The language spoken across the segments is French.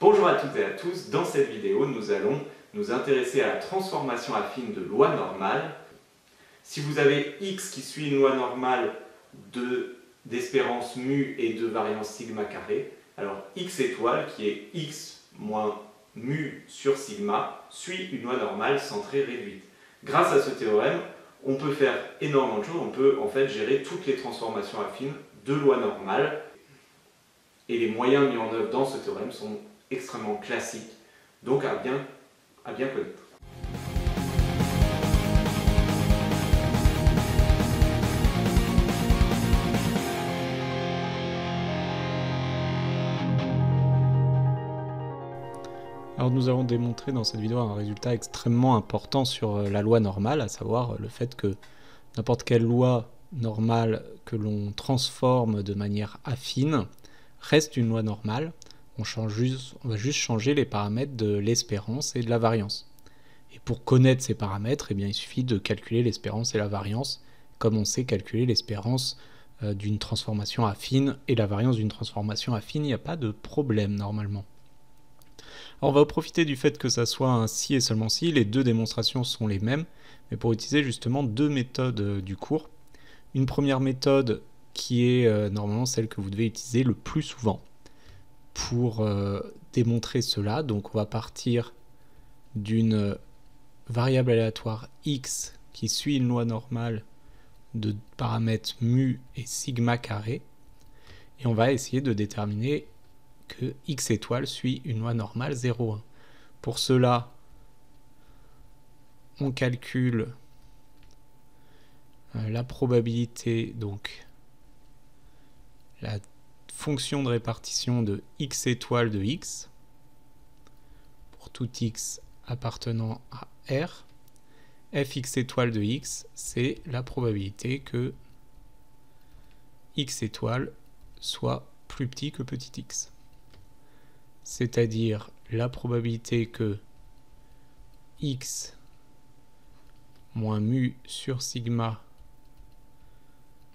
Bonjour à toutes et à tous, dans cette vidéo nous allons nous intéresser à la transformation affine de loi normale. Si vous avez x qui suit une loi normale d'espérance mu et de variance sigma carré, alors x étoile qui est x moins mu sur sigma suit une loi normale centrée réduite. Grâce à ce théorème, on peut faire énormément de choses, on peut en fait gérer toutes les transformations affines de loi normale et les moyens mis en œuvre dans ce théorème sont extrêmement classiques, donc à bien connaître. Alors nous allons démontrer dans cette vidéo un résultat extrêmement important sur la loi normale, à savoir le fait que n'importe quelle loi normale que l'on transforme de manière affine reste une loi normale. On va juste changer les paramètres de l'espérance et de la variance. Et pour connaître ces paramètres, eh bien, il suffit de calculer l'espérance et la variance, comme on sait calculer l'espérance d'une transformation affine et la variance d'une transformation affine, il n'y a pas de problème normalement. Alors on va profiter du fait que ça soit un si et seulement si, les deux démonstrations sont les mêmes, mais pour utiliser justement deux méthodes du cours. Une première méthode qui est normalement celle que vous devez utiliser le plus souvent pour démontrer cela. Donc on va partir d'une variable aléatoire x qui suit une loi normale de paramètres mu et sigma carré, et on va essayer de déterminer que x étoile suit une loi normale 0,1. Pour cela, on calcule la probabilité, donc la fonction de répartition de x étoile de x, pour tout x appartenant à R. Fx étoile de x, c'est la probabilité que x étoile soit plus petit que petit x. C'est-à-dire la probabilité que x moins mu sur sigma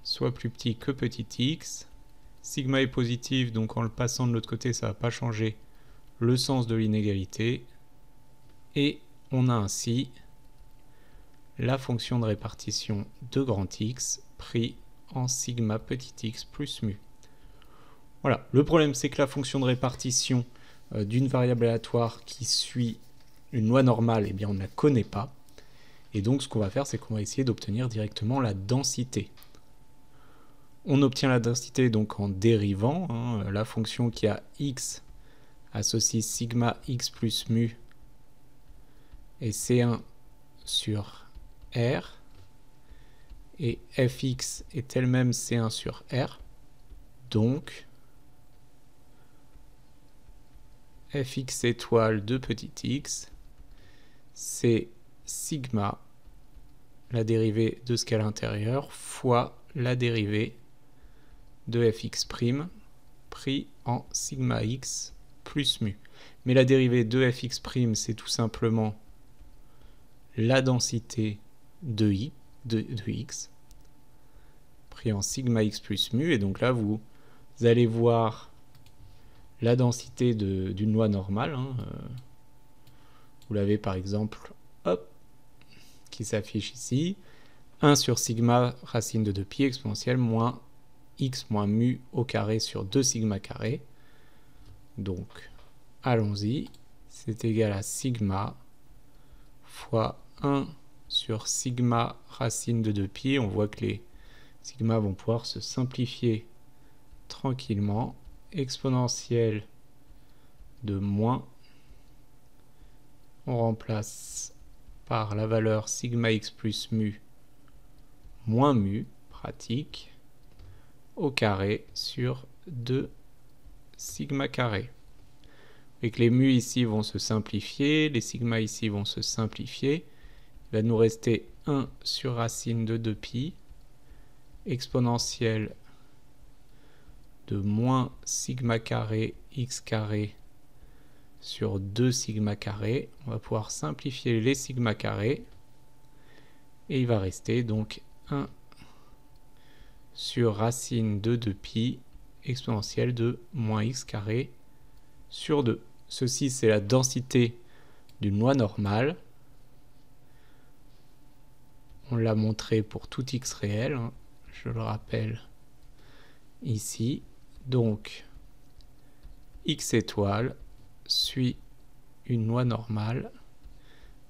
soit plus petit que petit x. Sigma est positif, donc en le passant de l'autre côté, ça ne va pas changer le sens de l'inégalité. Et on a ainsi la fonction de répartition de grand X pris en sigma petit x plus mu. Voilà, le problème c'est que la fonction de répartition d'une variable aléatoire qui suit une loi normale, eh bien on ne la connaît pas. Et donc ce qu'on va faire, c'est qu'on va essayer d'obtenir directement la densité. On obtient la densité donc en dérivant la fonction qui a x associe sigma x plus mu et C1 sur R, et fx est elle-même C1 sur R, donc fx étoile de petit x, c'est sigma, la dérivée de ce qu'il y a à l'intérieur, fois la dérivée de fx' pris en sigma x plus mu. Mais la dérivée de fx', c'est tout simplement la densité de x pris en sigma x plus mu, et donc là vous allez voir la densité d'une loi normale. Vous l'avez par exemple, hop, qui s'affiche ici, 1 sur sigma racine de 2pi exponentielle moins x moins mu au carré sur 2 sigma carré. Donc allons-y, c'est égal à sigma fois 1 sur sigma racine de 2pi. On voit que les sigma vont pouvoir se simplifier tranquillement. Exponentielle de moins, on remplace par la valeur sigma x plus mu moins mu, pratique, au carré sur 2 sigma carré. Et que les mu ici vont se simplifier, les sigma ici vont se simplifier. Il va nous rester 1 sur racine de 2pi, exponentielle de moins sigma carré x carré sur 2 sigma carré. On va pouvoir simplifier les sigma carrés, et il va rester donc 1 sur racine de 2pi exponentielle de moins x carré sur 2. ceci c'est la densité d'une loi normale. On l'a montré pour tout x réel, hein, je le rappelle ici. Donc x étoile suit une loi normale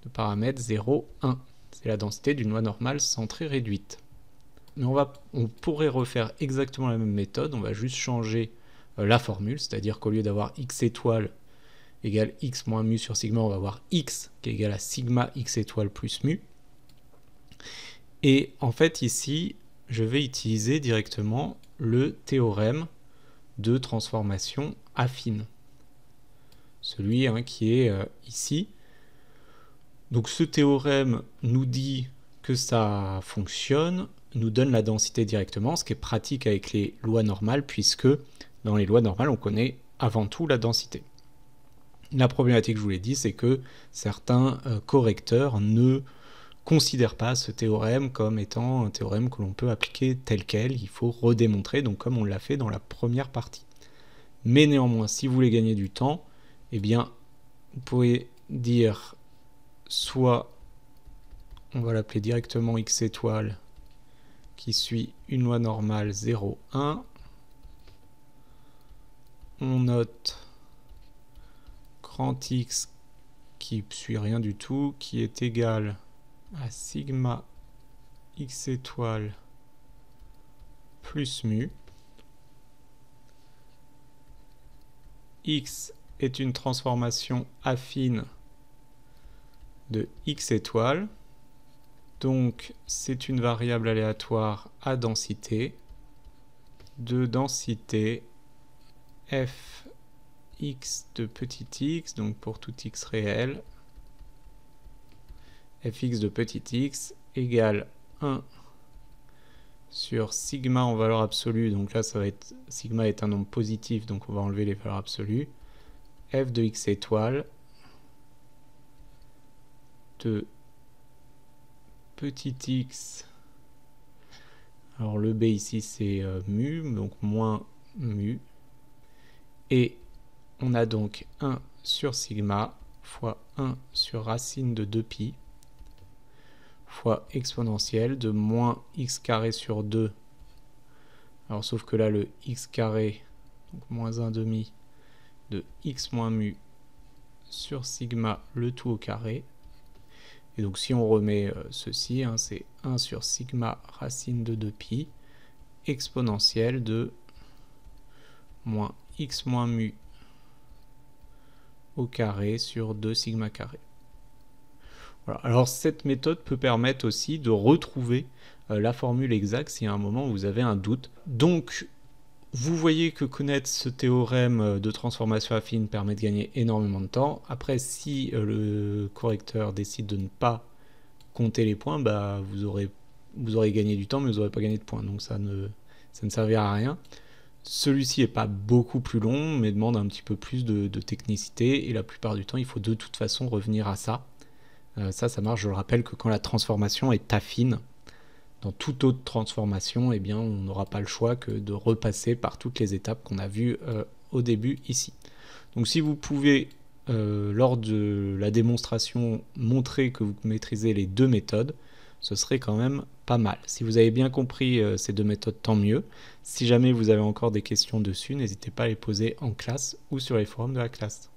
de paramètres 0, 1. C'est la densité d'une loi normale centrée réduite. Mais on pourrait refaire exactement la même méthode, on va juste changer la formule, c'est-à-dire qu'au lieu d'avoir x étoile égale x moins mu sur sigma, on va avoir x qui est égal à sigma x étoile plus mu. Et en fait ici, je vais utiliser directement le théorème de transformation affine. Celui qui est ici. Donc ce théorème nous dit que ça fonctionne, nous donne la densité directement, ce qui est pratique avec les lois normales, puisque dans les lois normales, on connaît avant tout la densité. La problématique, je vous l'ai dit, c'est que certains correcteurs ne considèrent pas ce théorème comme étant un théorème que l'on peut appliquer tel quel, il faut redémontrer, donc comme on l'a fait dans la première partie. Mais néanmoins, si vous voulez gagner du temps, eh bien, vous pouvez dire soit, on va l'appeler directement x étoile, qui suit une loi normale 0, 1. On note grand X qui suit rien du tout, qui est égal à sigma x étoile plus mu. X est une transformation affine de x étoile. Donc c'est une variable aléatoire à densité, de densité fx de petit x, donc pour tout x réel, fx de petit x égale 1 sur sigma en valeur absolue, donc là ça va être, sigma est un nombre positif, donc on va enlever les valeurs absolues, f de x étoile de petit x, alors le b ici c'est mu, donc moins mu, et on a donc 1 sur sigma fois 1 sur racine de 2pi fois exponentielle de moins x carré sur 2, alors sauf que là le x carré, donc moins 1 demi, de x moins mu sur sigma le tout au carré. Et donc si on remet ceci, c'est 1 sur sigma racine de 2pi exponentielle de moins x moins mu au carré sur 2 sigma carré. Voilà. Alors cette méthode peut permettre aussi de retrouver la formule exacte si à un moment vous avez un doute. Donc vous voyez que connaître ce théorème de transformation affine permet de gagner énormément de temps. Après, si le correcteur décide de ne pas compter les points, bah, vous aurez gagné du temps, mais vous n'aurez pas gagné de points. Donc ça ne servira à rien. Celui-ci n'est pas beaucoup plus long, mais demande un petit peu plus de technicité. Et la plupart du temps, il faut de toute façon revenir à ça. Ça marche, je le rappelle, que quand la transformation est affine. Dans toute autre transformation, eh bien, on n'aura pas le choix que de repasser par toutes les étapes qu'on a vues au début ici. Donc si vous pouvez, lors de la démonstration, montrer que vous maîtrisez les deux méthodes, ce serait quand même pas mal. Si vous avez bien compris ces deux méthodes, tant mieux. Si jamais vous avez encore des questions dessus, n'hésitez pas à les poser en classe ou sur les forums de la classe.